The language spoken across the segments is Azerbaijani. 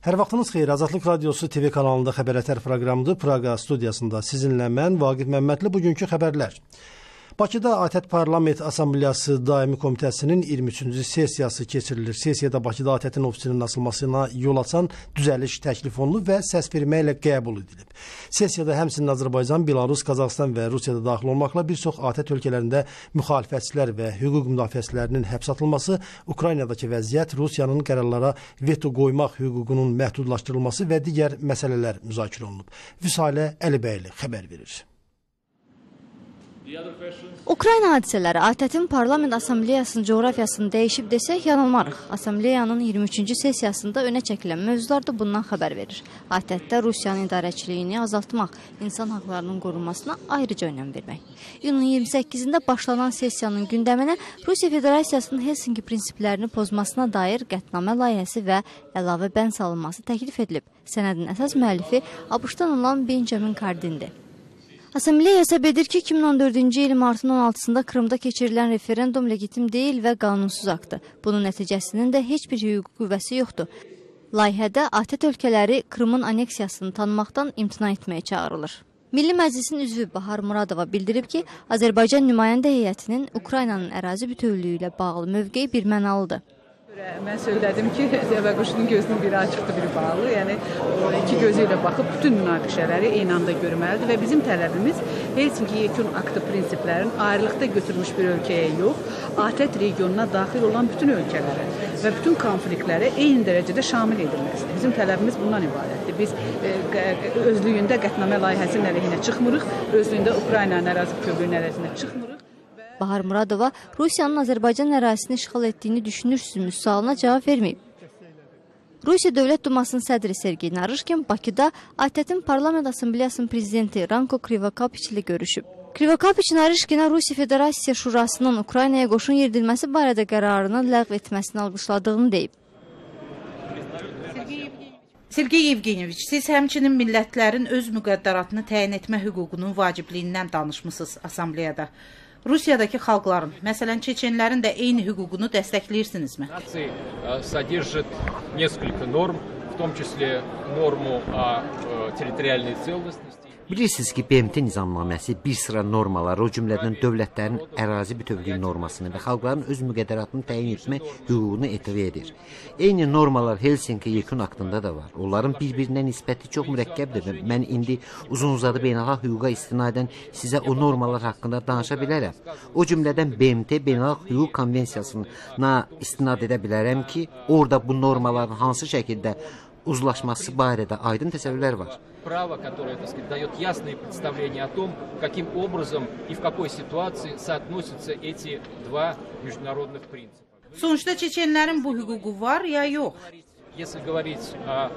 Hər vaxtınız xeyir. Azadlıq Radiosu TV kanalında Xəbər proqramıdır. Praqa studiyasında sizinlə mən, Vaqif Məmmədli. Bugünkü xəbərlər. Bakıda ATƏT Parlament Assambleyası Daimi Komitəsinin 23-cü sessiyası keçirilir. Sessiyada Bakıda ATƏT-in ofisinin açılmasına yol açan düzəliş təklif olunub və səs verməklə qəbul edilib. Sessiyada həmçinin Azərbaycan, Belarus, Qazaxıstan və Rusiyada daxil olmaqla bir çox ATƏT ölkələrində müxalifətçilər və hüquq müdafiəçilərinin həbs atılması, Ukraynadakı vəziyyət, Rusiyanın qərarlara veto qoymaq hüququnun məhdudlaşdırılması və digər məsələlər müzakirə olunub. Vüsalə Əlibəyli xəbər verir. Ukrayna hadisələri ATƏT-in Parlament Assambleyasının coğrafiyasını dəyişib desək yanılmarıq. Assambleyanın 23-cü sessiyasında önə çəkilən mövzular da bundan xəbər verir. ATƏT-də Rusiyanın idarəçiliyini azaltmaq, insan haqlarının qorunmasına ayrıca önəm vermək. İyunun 28-də başlanan sessiyanın gündəminə Rusiya Federasiyasının Helsinki prinsiplərini pozmasına dair qətnamə layihəsi və əlavə bənd salınması təklif edilib. Sənədin əsas müəllifi ABŞ-dan olan Benjamin Cardindir. Assambleya hesab edir ki, 2014-cü il martın 16-sında Krımda keçirilən referendum legitim deyil və qanunsuz aktdır. Bunun nəticəsinin də heç bir hüquqi qüvvəsi yoxdur. Layihədə ATƏT ölkələri Krımın aneksiyasını tanımaqdan imtina etməyə çağırılır. Milli Məclisin üzvü Bahar Muradova bildirib ki, Azərbaycan nümayəndə heyətinin Ukraynanın ərazi bütövlüyü ilə bağlı mövqeyi birmənalıdır. Mən söylədim ki, dəvəquşunun gözünün biri açıqdır, biri bağlı. Yəni, iki gözü ilə baxıb bütün münaqişələri eyni anda görməlidir və bizim tələbimiz Helsinki yekun aktı prinsiplərin ayrılıqda götürmüş bir ölkəyə yox, ATƏT regionuna daxil olan bütün ölkələrə və bütün konfliktlərə eyni dərəcədə şamil edilməsidir. Bizim tələbimiz bundan ibarətdir. Biz özlüyündə qətnamə layihəsinin əleyhinə çıxmırıq, özlüyündə Ukraynanın ərazi bütövlüyünün əleyhinə çıxmırıq. Bahar Muradova Rusiyanın Azərbaycan ərazisini işğal etdiyini düşünürsünüz sualına cavab verməyib. Rusiya Dövlət Dumasının sədri Sergey Narışkin Bakıda ATƏT-in Parlament Assambleyasının prezidenti Ranko Krivokapiç ilə görüşüb. Krivokapiç Narışkinə Rusiya Federasiya Şurasının Ukraynaya qoşun yeridilməsi barədə qərarını ləğv etməsini alqışladığını deyib. Sergey Yevgenyeviç, siz həmçinin millətlərin öz müqəddəratını təyin etmə hüququnun vacibliyindən danışmısınız Assambleyada. Rusiyadakı xalqların, məsələn, Çeçenlərin də eyni hüququnu dəstəkləyirsinizmi? Содержит несколько норм, в том числе норму о территориальной целостности. Bilirsiniz ki, BMT nizamnaməsi bir sıra normaları, o cümlədən dövlətlərin ərazi bütövlüyü normasını və xalqların öz müqəddəratını təyin etmə hüququnu etiva edir. Eyni normalar Helsinki yekun aktında da var. Onların bir-birinə nisbəti çox mürəkkəbdir və mən indi uzun-uzadı beynəlxalq hüquqa istinadən sizə o normalar haqqında danışa bilərəm. O cümlədən BMT Beynəlxalq Hüquq Konvensiyasına istinad edə bilərəm ki, orada bu normaların hansı şəkildə uzlaşması barədə aydın təsəvvürlər var. Право, которое, так сказать, дает ясные представления о том, каким образом и в какой ситуации соотносятся эти два международных принципа. Sonuçta Çeçenlərin bu hüququ var ya yox? Если говорить о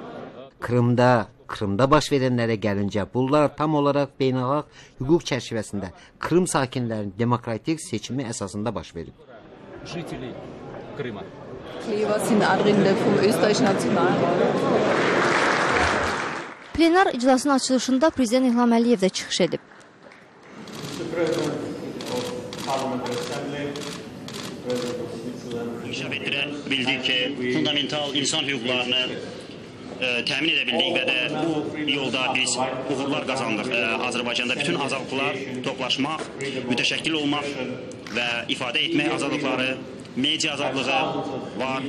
Krımda baş verənlərə gəlincə, bunlar tam olaraq beynəlxalq hüquq çərçivəsində Krım sakinlərinin demokratik seçimi əsasında baş verib. Жителей Крыма. Plenar iclasının açılışında Prezident İlham Əliyev də çıxış edib. İnkişaf etdirən bildik ki, fundamental insan hüquqlarını təmin edə bildik və də bu yolda biz uğurlar qazandıq. Azərbaycanda bütün azadlıqlar toplaşmaq, mütəşəkkil olmaq və ifadə etmək azadlıqları, media azadlığı var.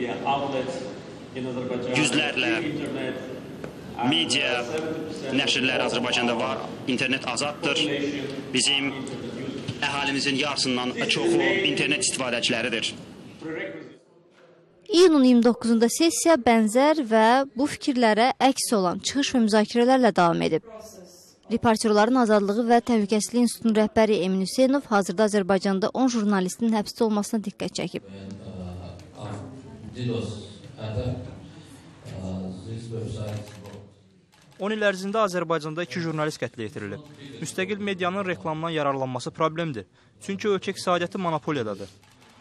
Yüzlərlə media nəşrlər Azərbaycanda var, internet azaddır. Bizim əhalimizin yarısından çoxu internet istifadəçiləridir. İyunun 29-da sessiya bənzər və bu fikirlərə əks olan çıxış və müzakirələrlə davam edib. Reportyorların azadlığı və təhlükəsizlik institutunun rəhbəri Emin Hüseynov hazırda Azərbaycanda 10 jurnalistin həbsdə olmasına diqqət çəkib. 10 il ərzində Azərbaycanda 2 jurnalist qətlə yetirilib. Müstəqil medianın reklamdan yararlanması problemdir. Çünki ölkə iqtisadiyyatı monopoliyadadır.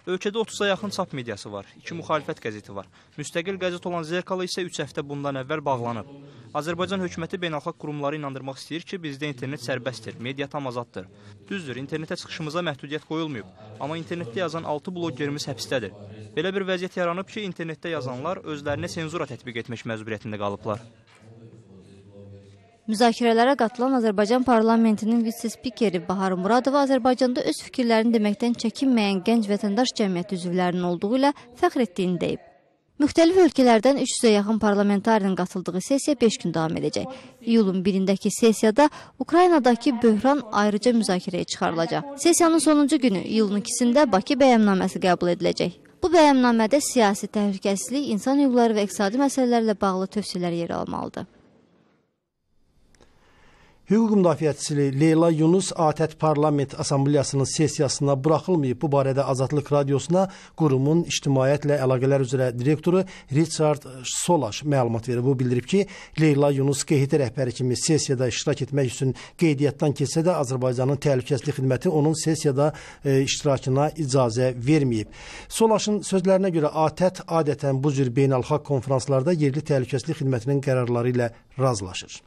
Ölkədə 30-a yaxın çap mediası var, 2 müxalifət qəzeti var. Müstəqil qəzet olan Zerkalı isə 3 həftə bundan əvvəl bağlanıb. Azərbaycan hökuməti beynəlxalq qurumları inandırmaq istəyir ki, bizdə internet sərbəstdir, media tam azaddır. Düzdür, internetə çıxışımıza məhdudiyyət qoyulmayıb, amma internetdə yazan 6 blogerimiz həbsdədir. Belə bir vəziyyət yaranıb ki, internetdə yazanlar özlərinə senzura tətbiq etmək məcburiyyətində qalıblar. Müzakirələrə qatılan Azərbaycan parlamentinin vitse-spikeri Bahar Muradova Azərbaycanda öz fikirlərini deməkdən çəkinməyən gənc vətəndaş cəmiyyəti üzvlərinin olduğu ilə fəxr etdiyini deyib. Müxtəlif ölkələrdən 300-ə yaxın parlamentarinin qatıldığı sessiya 5 gün davam edəcək. İyulun 1-dəki sessiyada Ukraynadakı böhran ayrıca müzakirəyə çıxarılacaq. Sessiyanın sonuncu günü iyulun 2-sində Bakı bəyəmnaməsi qəbul ediləcək. Bu bəyəmnamədə siyasi təhlükəsizlik, insan hüquqları və iqtisadi məsələlərlə bağlı tövsiyələr yer almalıdır. Hüquq müdafiəçisi Leyla Yunus ATƏT Parlament Assambleyasının sessiyasına buraxılmayıb. Bu barədə Azadlıq Radiosuna qurumun ictimaiyyətlə əlaqələr üzrə direktoru Richard Solaş məlumat verib. Bu bildirib ki, Leyla Yunus QHT rəhbəri kimi sessiyada iştirak etmək üçün qeydiyyatdan keçsə də Azərbaycanın Təhlükəsizlik Xidməti onun sessiyada iştirakına icazə verməyib. Solaşın sözlərinə görə ATƏT adətən bu cür beynəlxalq konferanslarda yerli Təhlükəsizlik Xidmətinin qərarları ilə razılaşır.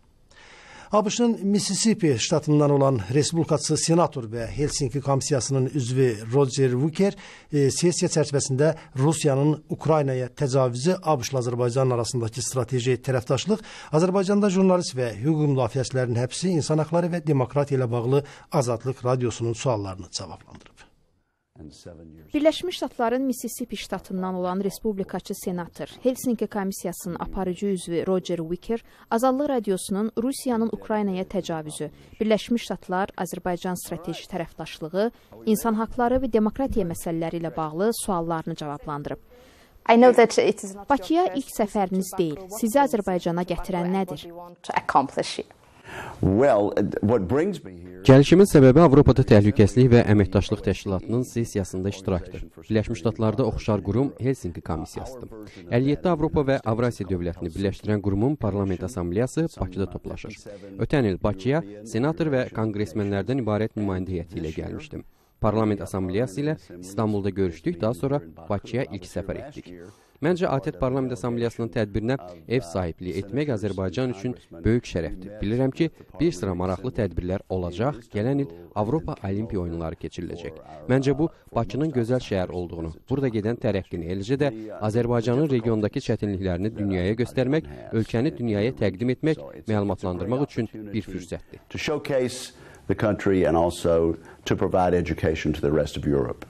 ABŞ-ın Mississippi ştatından olan Respublikaçı senator və Helsinki komissiyasının üzvü Roger Wicker sessiya çərçivəsində Rusiyanın Ukraynaya təcavüzü ABŞ-la Azərbaycan arasındakı strateji tərəfdaşlıq, Azərbaycanda jurnalist və hüquq müdafiəçilərin həbsi, insan haqları və demokratiya ilə bağlı Azadlıq Radiosunun suallarını cavablandırıb. Birləşmiş Ştatların Mississippi ştatından olan Respublikaçı senator, Helsinki komissiyasının aparıcı üzvü Roger Wicker, Azadlıq Radiosunun Rusiyanın Ukraynaya təcavüzü, Birləşmiş Ştatlar, Azərbaycan strateji tərəfdaşlığı, insan haqları və demokratiya məsələləri ilə bağlı suallarını cavablandırıb. Bakıya ilk səfəriniz deyil, sizi Azərbaycana gətirən nədir? Gəlişimin səbəbi Avropada Təhlükəsizlik və Əməkdaşlıq Təşkilatının sessiyasında iştirakdır. Birləşmiş Ştatlarda oxşar qurum Helsinki komissiyasıdır. 57 Avropa və Avrasiya dövlətini birləşdirən qurumun Parlament Assambleyası Bakıda toplaşır. Ötən il Bakıya senator və konqresmenlərdən ibarət nümayəndə heyəti ilə gəlmişdim. Parlament Assambleyası ilə İstanbulda görüşdük, daha sonra Bakıya ilk səfər etdik. Məncə, ATƏT Parlament Assambleyasının tədbirinə ev sahibliyi etmək Azərbaycan üçün böyük şərəfdir. Bilirəm ki, bir sıra maraqlı tədbirlər olacaq, gələn il Avropa Olimpiya oyunları keçiriləcək. Məncə, bu, Bakının gözəl şəhər olduğunu, burada gedən tərəqqini, eləcə də Azərbaycanın regiondakı çətinliklərini dünyaya göstərmək, ölkəni dünyaya təqdim etmək, məlumatlandırmaq üçün bir fürsətdir. The country and also to provide education to the rest of Europe.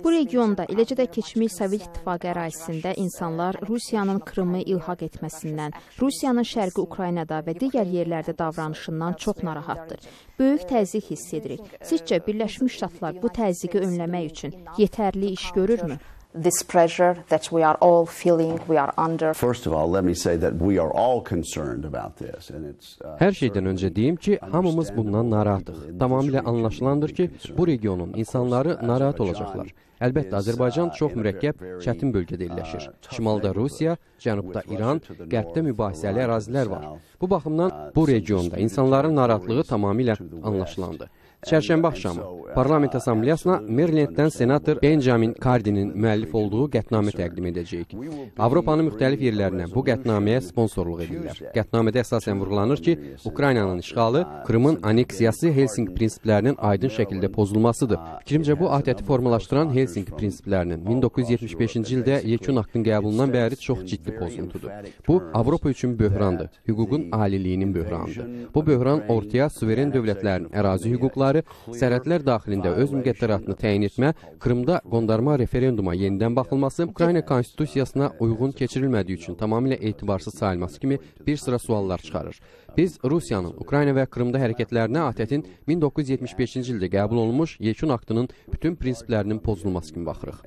Bu regionda, eləcə də keçmiş Sovet İttifaqı ərazisində insanlar Rusiyanın Krımı ilhaq etməsindən, Rusiyanın Şərqi Ukraynada və digər yerlərdə davranışından çox narahatdır. Böyük təzyiq hiss edirik. Sizcə, Birləşmiş Ştatlar bu təzyiqi önləmək üçün yetərli iş görürmü? This pressure that we are all feeling, we are under. First of all, let me say that we are all concerned about this and it's Hər şeydən öncə deyim ki, hamımız bundan narahatıq. Tamamilə anlaşılandır ki, bu regionun insanları narahat olacaqlar. Əlbəttə, Azərbaycan çox mürəkkəb, çətin bölgədə yerləşir. Şimalda Rusiya, cənubda İran, qərbdə mübahisəli ərazilər var. Bu baxımdan bu regionda insanların narahatlığı tamamilə anlaşılandı. Çərşənbə axşamı Parlament Assambleyasına Marylanddən senator Benjamin Cardinin müəllif olduğu qətnamə təqdim edəcəyik. Avropanın müxtəlif yerlərinə bu qətnaməyə sponsorluq edirlər. Qətnamədə əsasən vurğulanır ki, Ukraynanın işğalı, Krımın aneksiyası Helsinki prinsiplərinin aydın şəkildə pozulmasıdır. Fikrimcə, bu ATƏT-i formalaşdıran Helsinki prinsiplərinin 1975-ci ildə yekun aktın qəbulundan bəri çox ciddi pozuntudur. Bu, Avropa üçün böhrandır, hüququn aliliyinin böhranıdır. Bu böhran ortaya suveren dövlətlərin ərazi hüquqları, sərhədlər daxilində öz müqəddəratını təyin etmə, Krımda qondarma referenduma yenidən baxılması, Ukrayna konstitusiyasına uyğun keçirilmədiyi üçün tamamilə etibarsız sayılması kimi bir sıra suallar çıxarır. Biz Rusiyanın Ukrayna və Krımda hərəkətlərinə ATƏT-in 1975-ci ildə qəbul olunmuş yekun aktının bütün prinsiplərinin pozulması kimi baxırıq.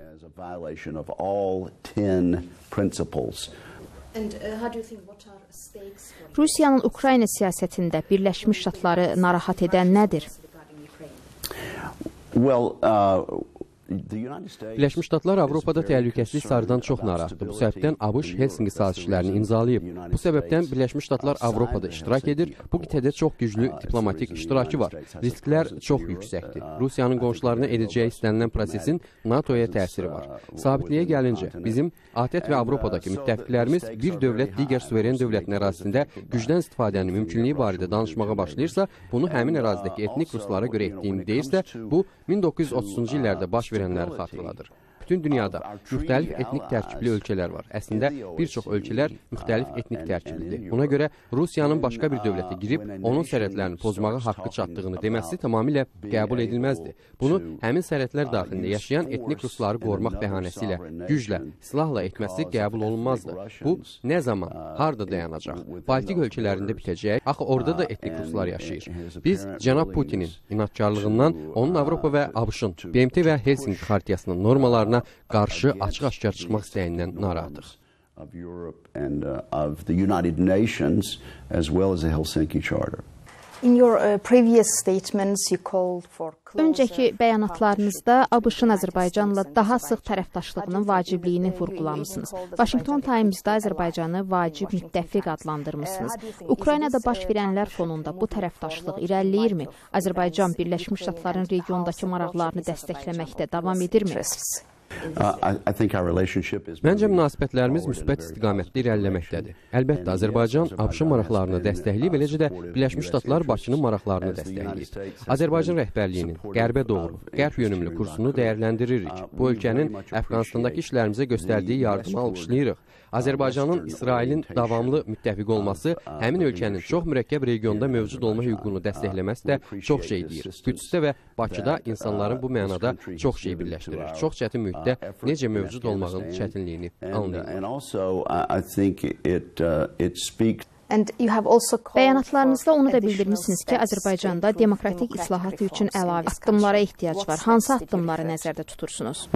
Rusiyanın Ukrayna siyasətində Birləşmiş Ştatları narahat edən nədir? Birləşmiş Ştatlar Avropada təhlükəsizlik sarıdan çox narahatdır. Bu səbəbdən ABŞ Helsinki sazişlərini imzalayıb. Bu səbəbdən Birləşmiş Ştatlar Avropada iştirak edir. Bu qitədə çox güclü diplomatik iştirakı var. Risklər çox yüksəkdir. Rusiyanın qonşularına edəcəyi istənilən prosesin NATO-ya təsiri var. Sabitliyə gəlincə, bizim ATƏT və Avropadakı müttəfiqlərimiz bir dövlət digər suveren dövlətin ərazisində gücdən istifadənin mümkünlüyü barədə danışmağa başlayırsa, bunu həmin ərazidəki etnik ruslara görə etdiyini deyirsə, bu 1930-cu illərdə baş verənləri xatırladır. Bütün dünyada müxtəlif etnik tərkibli ölkələr var. Əslində, bir çox ölkələr müxtəlif etnik tərkiblidir. Buna görə Rusiyanın başqa bir dövlətə girib, onun sərhədlərini pozmağa haqqı çatdığını deməsi tamamilə qəbul edilməzdir. Bunu həmin sərhədlər daxilində yaşayan etnik rusları qorumaq bəhanəsi ilə, güclə, silahla etməsi qəbul olunmazdır. Bu, nə zaman, harada dayanacaq? Baltik ölkələrində bitəcək, axı orada da etnik ruslar yaşayır. Biz cənab Putinin inadkarlığından, onun Avropa və ABŞ-ın BMT və Helsinki xartiyasının normalarına qarşı açıq-aşkar çıxmaq istəyindən narahatıq. Öncəki bəyanatlarınızda ABŞ-ın Azərbaycanla daha sıx tərəfdaşlığının vacibliyini vurğulamısınız. Washington Times-da Azərbaycanı vacib müttəfiq adlandırmışsınız. Ukraynada baş verənlər fonunda bu tərəfdaşlıq irəliləyirmi? Azərbaycan Birləşmiş Ştatların regiondakı maraqlarını dəstəkləməkdə davam edirmi? Məncə münasibətlərimiz müsbət istiqamətdə irəliləməkdədir. Əlbəttə, Azərbaycan ABŞ maraqlarını dəstəkləyib, eləcə də Birləşmiş Ştatlar Bakının maraqlarını dəstəkləyib. Azərbaycan rəhbərliyinin qərbə doğru, qərb yönümlü kursunu dəyərləndiririk. Bu ölkənin Əfqanistandakı işlərimizə göstərdiyi yardımı alqışlayırıq. Azərbaycanın İsrailin davamlı müttəfiq olması həmin ölkənin çox mürəkkəb regionda mövcud olma hüququnu dəstəkləməsi də çox şey deyir. Qüdsdə və Bakıda insanların bu mənada çox şey birləşdirir. Çox çətin mühitdə necə mövcud olmağın çətinliyini anlayır. Bəyanatlarınızda onu da bildirmişsiniz ki, Azərbaycanda demokratik islahat üçün əlavə addımlara ehtiyac var. Hansı addımları nəzərdə tutursunuz?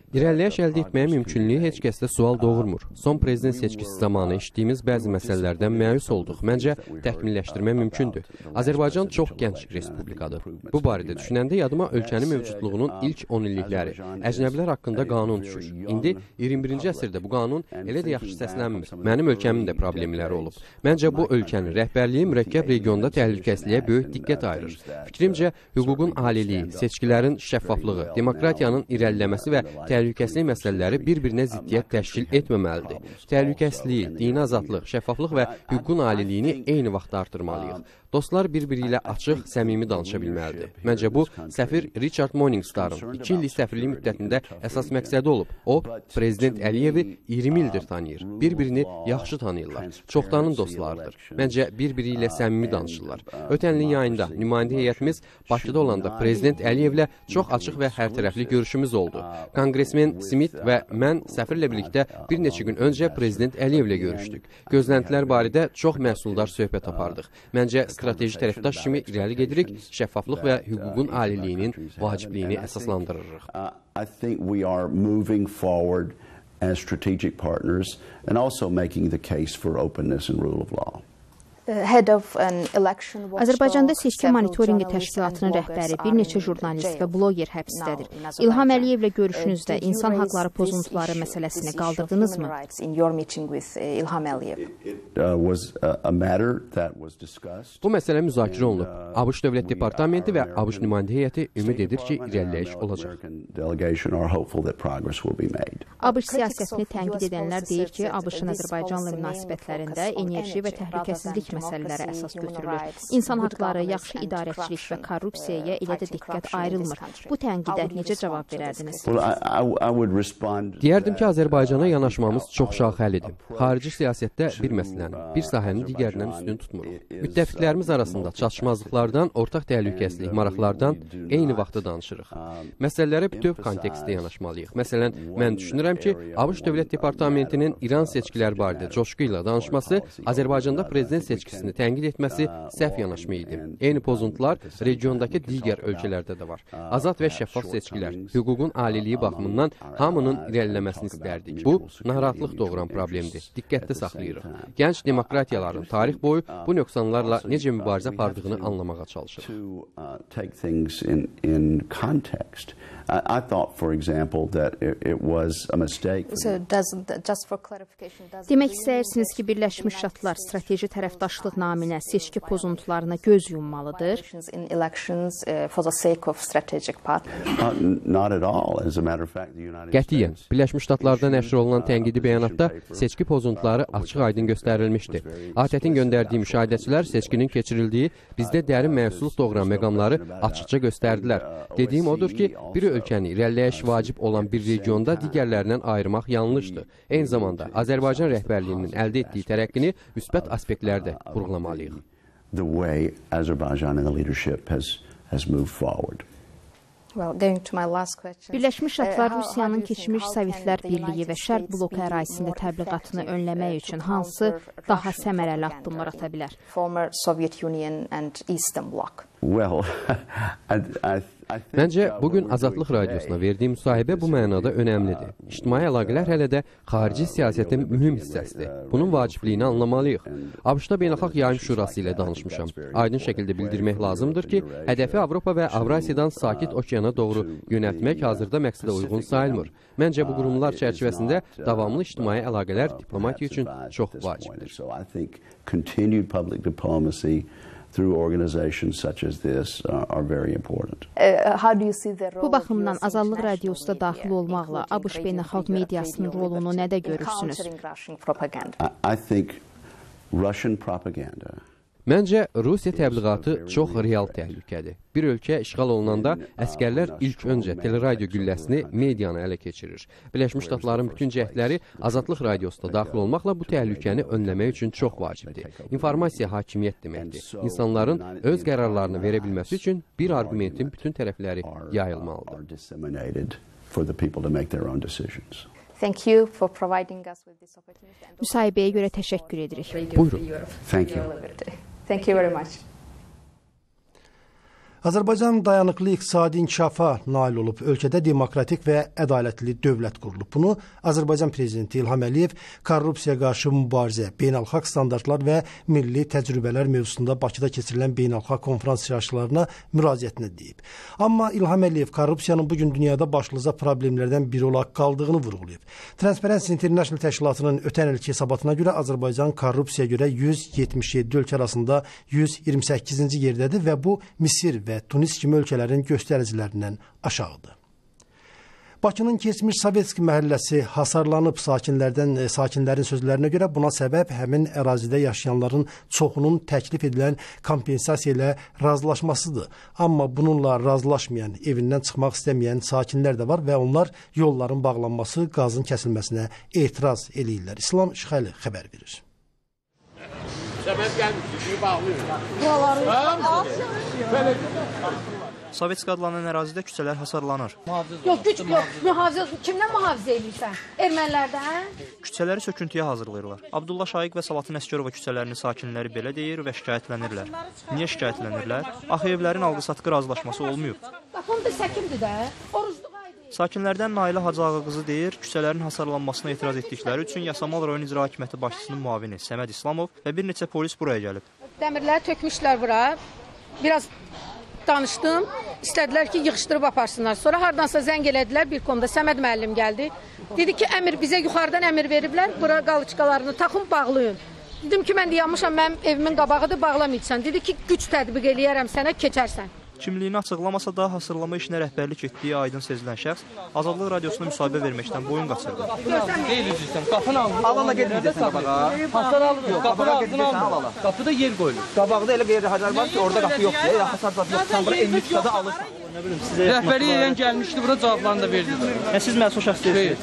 İrəliləyiş əldə etməyə mümkünlüyü heç kəsdə sual doğurmur. Son prezident seçkisi zamanı eşitdiyimiz bəzi məsələlərdən məyus olduq. Məncə, təkmilləşdirmə mümkündür. Azərbaycan çox gənc respublikadır. Bu barədə düşünəndə yadıma ölkənin mövcudluğunun ilk 10 illikləri, əcnəbilər haqqında qanun düşür. İndi 21-ci əsrdə bu qanun elə də yaxşı səslənmir. Mənim ölkəmin də problemləri olub. Məncə, bu ölkənin rəhbərliyi mürəkkəb regionda təhlükəsizliyə böyük diqqət ayırır. Fikrimcə, hüququn aliliyi, seçkilərin şəffaflığı, demokratiyanın irəliləməsi və təhlükəsizlik məsələləri bir-birinə ziddiyyət təşkil etməməlidir. Təhlükəsizliyi, dini azadlıq, şəffaflıq və hüququn aliliyini eyni vaxtda artırmalıyıq. Dostlar bir-biri ilə açıq, səmimi danışa bilməlidir. Məncə bu, səfir Richard Morningstarın 2 illik səfirlik müddətində əsas məqsədi olub. O, Prezident Əliyevi 20 ildir tanıyır. Bir-birini yaxşı tanıyırlar. Çoxdanın dostlarıdır. Məncə bir-biri ilə səmimi danışırlar. Ötən ilin yayında nümayəndə heyətimiz Bakıda olanda Prezident Əliyevlə çox açıq və hərtərəfli görüşümüz oldu. Konqresmen Smith və mən səfirlə birlikdə bir neçə gün öncə Prezident Əliyevlə görüşdük. Gözləntilər barədə çox məhsuldar söhbət apardıq. Məncə, strateji tərəfdaş kimi irəli gedirik, şəffaflıq və hüququn aliliyinin vacibliyini əsaslandırırıq. I think we are moving forward as strategic partners and also making the case for openness and rule of law. Azərbaycanda seçki monitorinqi təşkilatının rəhbəri, bir neçə jurnalist və bloger həbsdədir. İlham Əliyevlə görüşünüzdə insan haqları pozuntuları məsələsini qaldırdınızmı? Bu məsələ müzakirə olunub. ABŞ Dövlət Departamenti və ABŞ nümayəndə heyəti ümid edir ki, irəliləyiş olacaq. ABŞ siyasətini tənqid edənlər deyir ki, ABŞ-ın Azərbaycanla münasibətlərində enerji və təhlükəsizlik məsələləri əsas götürülür. İnsan haqları, yaxşı idarəçilik və korrupsiyaya elə də diqqət ayrılmır. Bu tənqidə necə cavab verərdiniz? Deyərdim ki, Azərbaycana yanaşmamız çoxşaxəlidir. Xarici siyasətdə bir məsələni, bir sahəni digərindən üstün tutmuruq. Müttəfiqlərimiz arasında çatışmazlıqlardan, ortaq təhlükəsizlik, maraqlardan eyni vaxtda danışırıq. Məsələlərə bütöv kontekstdə yanaşmalıyıq. Məsələn, mən düşünürəm ki, ABŞ Dövlət Departamentinin İran seçkiləri barədə coşqu ilə danışması, Azərbaycanda prezident seçkisini tənqid etməsi səhv yanaşma idi. Eyni pozuntular regiondakı digər ölkələrdə də var. Azad və şəffaf seçkilər, hüququn aliliyi baxımından hamının irəliləməsini istərdik. Bu, narahatlıq doğuran problemdir. Diqqətdə saxlayırıq. Gənc demokratiyaların tarix boyu bu nöqsanlarla necə mübarizə apardığını anlamağa çalışırıq. I thought, for example, that it was a mistake. Demək istəyirsiniz ki, Birləşmiş Ştatlar strateji tərəfdaşlıq naminə seçki pozuntularına göz yummalıdır? Not at all. As a matter of fact, the United Qətiyyən, Birləşmiş Ştatlarda nəşr olunan tənqidi bəyanatda seçki pozuntuları açıq-aydın göstərilmişdi. ATƏT-in göndərdiyi müşahidəçilər seçkinin keçirildiyi, bizdə dərin məhsulluq doğuran məqamları açıqca göstərdilər. Dediyim odur ki, bir ölkəni irəliləyiş vacib olan bir regionda digərlərindən ayırmaq yanlışdır. Eyni zamanda Azərbaycan rəhbərliyinin əldə etdiyi tərəqqini müsbət aspektlərdə vurğulamalıyıq. The way Azerbaijan and the leadership has moved forward. Birləşmiş Ştatlar Rusiyanın keçmiş Sovetlər Birliyi və Şərq bloku ərazisində təbliğatını önləmək üçün hansı daha səmərəli addımlar ata bilər? Well, Məncə, bugün Azadlıq Radiosuna verdiyim müsahibə bu mənada önəmlidir. İctimai əlaqələr hələ də xarici siyasətin mühüm hissəsidir. Bunun vacibliyini anlamalıyıq. ABŞ-da Beynəlxalq Yayım Şurası ilə danışmışam. Aydın şəkildə bildirmək lazımdır ki, hədəfi Avropa və Avrasiyadan Sakit Okeana doğru yönəltmək hazırda məqsədə uyğun sayılmır. Məncə, bu qurumlar çərçivəsində davamlı ictimai əlaqələr diplomatiya üçün çox vacibdir. Through organizations such as this are very important. Bu baxımdan Azadlıq Radiosunda daxil olmaqla ABŞ beynəlxalq mediasının rolunu nədə görürsünüz? I think Russian propaganda. Məncə, Rusiya təbliğatı çox real təhlükədir. Bir ölkə işğal olunanda əskərlər ilk öncə teleradio gülləsini medianı ələ keçirir. Birləşmiş Ştatların bütün cəhdləri Azadlıq Radiosunda daxil olmaqla bu təhlükəni önləmək üçün çox vacibdir. İnformasiya hakimiyyət deməkdir. İnsanların öz qərarlarını verə bilməsi üçün bir arqumentin bütün tərəfləri yayılmalıdır. Müsahibəyə görə təşəkkür edirik. Buyurun. Thank you very much. Azərbaycan dayanıqlı iqtisadi inkişafa nail olub, ölkədə demokratik və ədalətli dövlət qurulub. Bunu Azərbaycan Prezidenti İlham Əliyev korrupsiyaya qarşı mübarizə, beynəlxalq standartlar və milli təcrübələr mövzusunda Bakıda keçirilən beynəlxalq konferans iştirakçılarına müraciətində deyib. Amma İlham Əliyev korrupsiyanın bugün dünyada başlıca problemlərdən biri olaraq qaldığını vurğulayıb. Transparency International təşkilatının ötən ilki hesabatına görə Azərbaycan korrupsiyaya görə 177 ölkə arasında 128-ci yerdədir və bu Misir və Tunis kimi ölkələrin göstəricilərindən aşağıdır. Bakının keçmiş Sovetski məhəlləsi hasarlanıb. Sakinlərin sözlərinə görə buna səbəb həmin ərazidə yaşayanların çoxunun təklif edilən kompensasiya ilə razılaşmasıdır. Amma bununla razılaşmayan, evindən çıxmaq istəməyən sakinlər də var və onlar yolların bağlanması, qazın kəsilməsinə etiraz eləyirlər. İslam Şıxəli xəbər verir. Sovetski adlanan ərazidə küçələr hasarlanır. Yox, mühafizə, kimdən mühafizə edirsən? Ermənilərdən? Küçələri söküntüyə hazırlayırlar. Abdullah Şaiq və Salatın Əsgərova küçələrinin sakinləri belə deyir və şikayətlənirlər. Niyə şikayətlənirlər? Axı evlərin alqı-satqı razılaşması olmayıb. Qapımdır, səkimdir də, orucluq. Sakinlərdən Nailə Hacıağa qızı deyir, küçələrin hasarlanmasına etiraz etdikləri üçün Yasamal rayon icra hakimiyyəti başçısının müavini Səməd İslamov və bir neçə polis buraya gəlib. Dəmirləri tökmüşlər bura. Biraz danışdım. İstədilər ki, yığışdırıb aparsınlar. Sonra hardansa zəng elədilər. Bir konuda Səməd müəllim gəldi. Dedi ki, bizə yuxarıdan əmr veriblər. Bura qalıçqalarını taxın, bağlayın. Dedim ki, mən dayanmışam, mənim evimin qabağıdır, bağlamayacaqsan. Dedi ki, güc tədbiq eləyərəm sənə, keçərsən. Kimliyini açıqlamasa da hasarlama işinə rəhbərlik etdiyi aydın sezilən şəxs Azadlıq Radiosuna müsahibə verməkdən boyun qaçırdı. Deyil üzrsən, qapını alın. Alala getməyəcəksən qabağa. Hasar alın. Yox, qabağa getməyəcəksən alala. Qapıda yer qoyulur. Qabağda elə bir yer var ki, orada qapı yoxdur. Hasar zad yoxdur. Sən bura enli küçədə alırsan. Rəhbərlik edən gəlmişdi, bura cavablarını da verdi. Siz məsul şəxs deyilsiniz.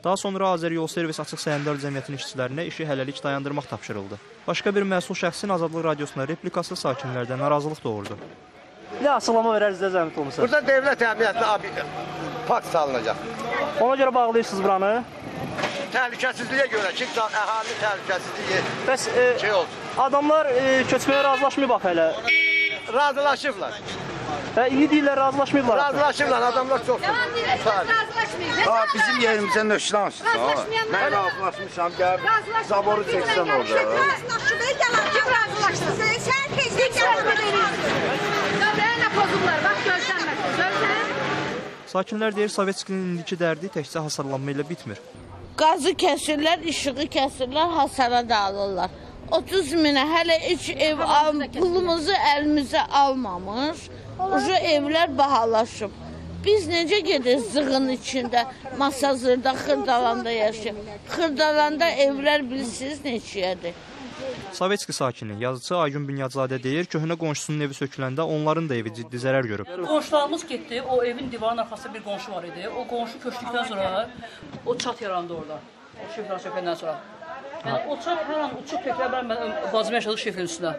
Daha sonra Azəryol Servis Açıq Səhmdar Cəmiyyətinin işçilərinə işi hələlik dayandırmaq tapşırıldı. Başqa bir məsul şəxsin Azadlıq Radiosuna replikası sakinlərdən narazılıq doğurdu. Bir də açıqlama verəriz də zəhmət olmasa. Burada dövlət əmniyyətinə pakt salınacaq. Ona görə bağlayırsınız buranı? Təhlükəsizliyə görə ki, əhalinin təhlükəsizliyi bəs, şey olsun. Adamlar köçməyə razılaşmayıb bax hələ. Razılaşıblar. İndi deyirlər, razılaşmayıblar. Razılaşıblar, adamlar çox. Bizim yerimizə nöşlansın. Mən razılaşmışam, gəl, zaboru çəksən orada. Kim razılaşsın? Sən tezlik gəlmə verir. Nə pozublar, bax görsən. Sakinlər deyir, Sovetskinin indiki dərdi təkcə hasarlanma ilə bitmir. Qazı kəsirlər, işığı kəsirlər, hasara dağılırlar. 30 minə hələ heç ev pulumuzu əlimizə almamış, ucu evlər bahalaşıb. Biz necə gedək zığın içində, Masazırda, Xırdalanda yaşayaq. Xırdalanda evlər bilirsiniz neçəyədir. Sovetski sakini, yazıcı Aygün Bünyadzadə deyir, köhnə qonşusunun evi söküləndə onların da evi ciddi zərər görüb. Qonşularımız getdi, o evin divarın arxasında bir qonşu var idi. O qonşu köçdükdən sonra o çat yarandı orada, o şifrə sökəndən sonra. Yəni, o çat hər an uçub tökülə bilər, bacım yaşadı şifrin üstünə.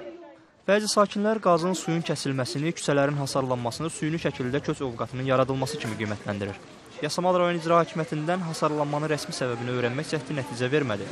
Bəzi sakinlər qazın suyun kəsilməsini, küçələrin hasarlanmasını, suyunu şəkildə köç ovqatının yaradılması kimi qiymətləndirir. Yasamal rayon icra hakimiyyətindən hasarlanmanın rəsmi səbəbini öyrənmək cəhdi nəticə vermədi.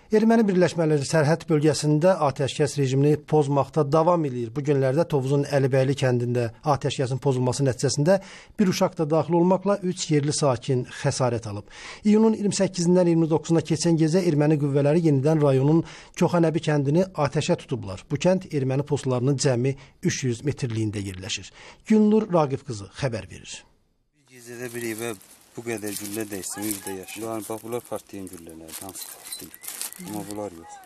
Erməni birləşmələri sərhəd bölgəsində atəşkəs rejimini pozmaqda davam edir. Bu günlərdə Tovuzun Əlibəyli kəndində atəşkəsin pozulması nəticəsində bir uşaq da daxil olmaqla 3 yerli sakin xəsarət alıb. İyunun 28-dən 29-una keçən gecə erməni qüvvələri yenidən rayonun Koxanəbi kəndini atəşə tutublar. Bu kənd erməni postlarının cəmi 300 metrliyində yerləşir. Gülnur Raqif qızı xəbər verir. Gecədə bir evə bu qədər güllə dəysin, evdə yaşayır. Bax, bunlar partiyan güllələri, hansı partiyan? Amma bunlar yox.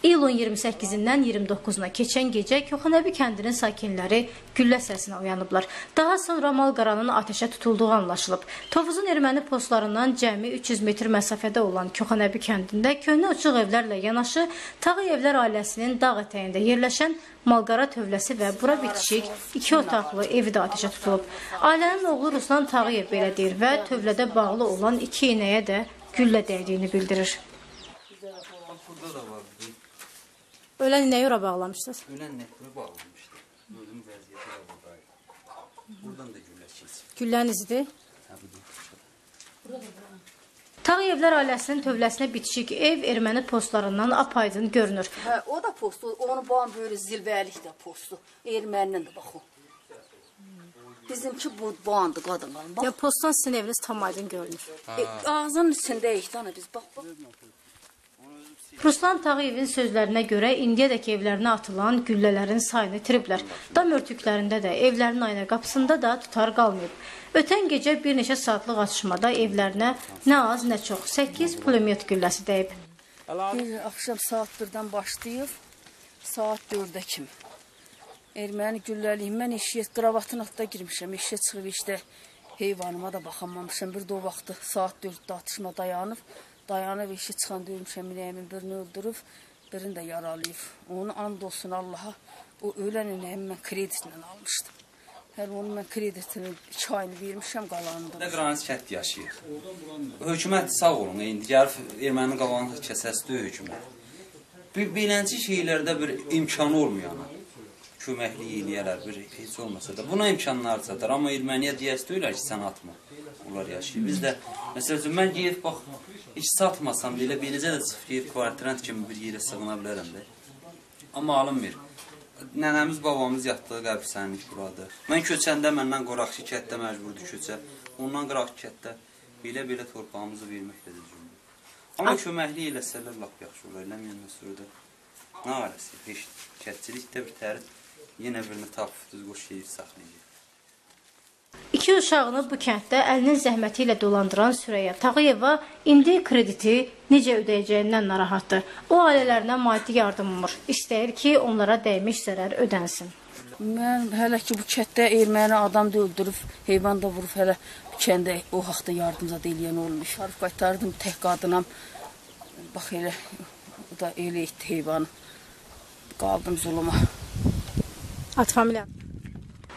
İyulun 28-dən 29-una keçən gecə Koxanəbi kəndinin sakinləri güllə səsinə uyanıblar. Daha sonra malqaranın atəşə tutulduğu anlaşılıb. Tovuzun erməni postlarından cəmi 300 metr məsafədə olan Koxanəbi kəndində köhnə uçuq evlərlə yanaşı Tağıyevlər ailəsinin dağ ətəyində yerləşən malqara tövləsi və bura bitişik 2 otaqlı evi də atəşə tutulub. Ailənin oğlu Ruslan Tağıyev belə deyir və tövlədə bağlı olan 2 inəyə də güllə dəydiyini bildirir. Ölən inəyi ora bağlamışsınız? Ölən inəyi bağlamışdı. Ölüm vəziyyəti buradaydı. Buradan da güllə keçir. Güllənin izidir? Tağıyevlər ailəsinin tövləsinə bitişik ev erməni postlarından apaydın görünür. Hə, o da postu, onu bağın böyle zilvəlik də postu. Erməninin də bax o. Bizimki bu bağındı qadınların. Ya postdan sizin eviniz tam aydın görünür. Ağzının içindəyik dana biz, bax. Ruslan Tağıyevin sözlərinə görə indiyədək evlərinə atılan güllələrin sayını itiriblər. Dam örtüklərində də, evlərin ayna qapısında da tutar qalmayıb. Ötən gecə bir neçə saatlıq atışmada evlərinə nə az, nə çox 8 pulemyot gülləsi dəyib. Axşam saat 1-dən başlayıb, saat 4-ə kimi. Erməni gülləliyim, mən eşiyə qravatın altına girmişəm, eşiyə çıxıb işdə heyvanıma da baxamamışam. Bir də o vaxtı saat 4-də atışma dayanıb. Dayanıb işi çıxan döymüşəm, inəyimin birini öldürüb, birini də yaralayıb. Onu and olsun Allaha, o ölən inəyimi mən kredisindən almışdım. Hələ onu mən kredisini 2 ayını vermişəm qalanında. Nə Qranis kənd yaşayır. Hökumət sağ olun, indi gəlib erməni qalanı kəsəsdir hökumət. Beləncə şeylərdə bir imkanı olmayana köməklik eləyərlər, bir heç olmasa da. Buna imkanlar çatar, amma erməniyə deyəs deyirlər ki, sən atma. Onlar yaşayır. Biz də, məsələn, mən geyib, bax, heç satmasam belə, beləcə də çıxıb kvartirant kimi bir yerə sığına bilərəm də. Amma alınmır. Nənəmiz, babamız yatdığı qəbirstanlik buradır. Mən köçəndə məndən Qoraqçı kətdə məcburdur köçə. Ondan Qoraqçı kətdə belə torpağımızı verməklədir cümlə. Amma köməklik eləsələr lap yaxşı olar, eləməyən məsələdə. Nə aləsi, heç kətçilikdə bir tərif yenə birini tapıb düz qoş yeyib saxlayacaq. 2 uşağını bu kənddə əlinin zəhməti ilə dolandıran Süreyya Tağıyeva indi krediti necə ödəyəcəyindən narahatdır. O ailələrinə maddi yardım umur. İstəyir ki, onlara dəymiş zərər ödənsin. Mən hələ ki bu kətdə erməni adam da öldürüb, heyvan da vurub, hələ bu kəndə o haqda yardımca eləyən olmuş. Arif qaytardım tək qadınam. Bax elə, o da elə etdi heyvanı. Qaldım zuluma. Ad familiya.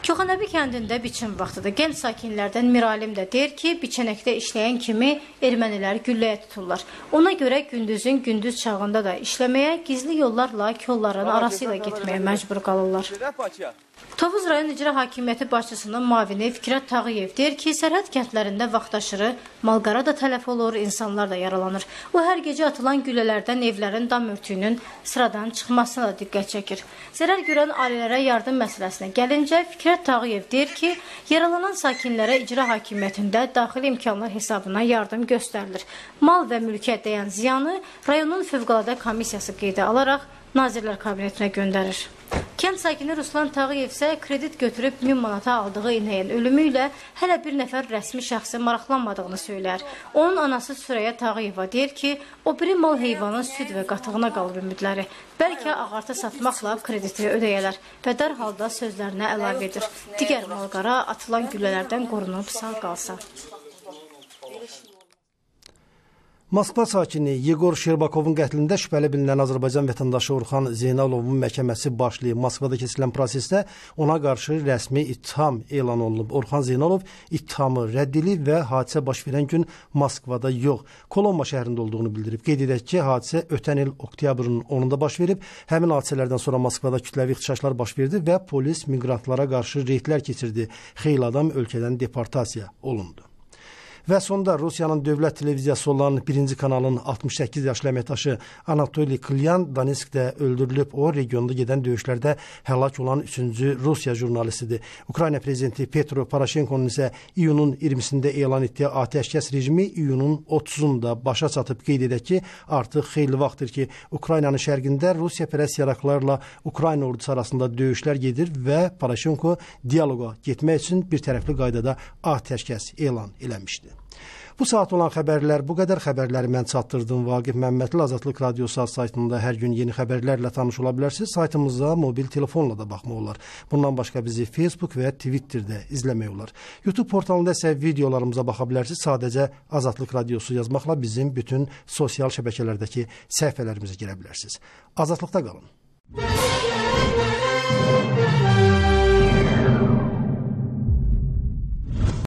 Koxanəbi kəndində biçim vaxtıdır. Gənc sakinlərdən Miralim də deyir ki, biçənəkdə işləyən kimi ermənilər gülləyə tuturlar. Ona görə gündüzün gündüz çağında da işləməyə, gizli yollarla kolların arası ilə getməyə məcbur qalırlar. Tovuz rayon icra hakimiyyəti başçısının müavini Fikrət Tağıyev deyir ki, sərhəd kəndlərində vaxtaşırı malqara da tələf olur, insanlar da yaralanır. O hər gecə atılan güllələrdən evlərin dam örtüyünün sıradan çıxmasına da diqqət çəkir. Zərər görən ailələrə yardım məsələsinə gəlincə Fikrət Tağıyev deyir ki, yaralanan sakinlərə icra hakimiyyətində daxili imkanlar hesabına yardım göstərilir. Mal və mülkiyə dəyən ziyanı rayonun fövqəladə komissiyası qeydə alaraq Nazirlər Kabinetinə göndərir. Kənd sakini Ruslan Tağıyev isə kredit götürüb 1000 manata aldığı inəyin ölümü ilə hələ bir nəfər rəsmi şəxsi maraqlanmadığını söylər. Onun anası Süreyya Tağıyeva deyir ki, o biri mal heyvanın süd və qatığına qalıb ümidləri. Bəlkə ağartı satmaqla krediti ödəyələr və dərhal da sözlərinə əlavə edir. Digər malqara atılan güllələrdən qorunub sağ qalsa. Moskva sakini Yegor Şerbakovun qətlində şübhəli bilinən Azərbaycan vətəndaşı Orxan Zeynalovun məhkəməsi başlayıb. Moskvada keçirilən prosesdə ona qarşı rəsmi ittiham elan olunub. Orxan Zeynalov ittihamı rədd edib və hadisə baş verən gün Moskvada yox, Kolomba şəhərində olduğunu bildirib. Qeyd edək ki, hadisə ötən il oktyabrın 10-da baş verib. Həmin hadisələrdən sonra Moskvada kütləvi ixtişaşlar baş verdi və polis miqrantlara qarşı reydlər keçirdi. Xeyli adam ölkədən deportasiya olundu. Və sonda Rusiyanın dövlət televiziyası olan 1-ci kanalın 68 yaşlı əməkdaşı Anatoliy Klyan Donetskdə öldürülüb. O, regionda gedən döyüşlərdə həlak olan 3-cü Rusiya jurnalistidir. Ukrayna prezidenti Petro Poroshenko'nun isə iyunun 20-sində elan etdiyi atəşkəs rejimi iyunun 30-da başa çatıb. Qeyd edək ki, artıq xeyli vaxtdır ki, Ukraynanın şərqində Rusiya pərəst yaraqlarla Ukrayna ordusu arasında döyüşlər gedir və Poroshenko dialoqa getmək üçün bir tərəfli qaydada atəşkəs elan eləmişdi. Bu saat olan xəbərlər bu qədər. Xəbərləri mən çatdırdım. Vaqif Məmmədli Azadlıq Radiosu saytında hər gün yeni xəbərlərlə tanış ola bilərsiniz. Saytımıza mobil telefonla da baxmaq olar. Bundan başqa bizi Facebook və Twitterdə izləmək olar. YouTube portalında isə videolarımıza baxa bilərsiniz. Sadəcə Azadlıq Radiosu yazmaqla bizim bütün sosial şəbəkələrdəki səhifələrimizə girə bilərsiniz. Azadlıqda qalın.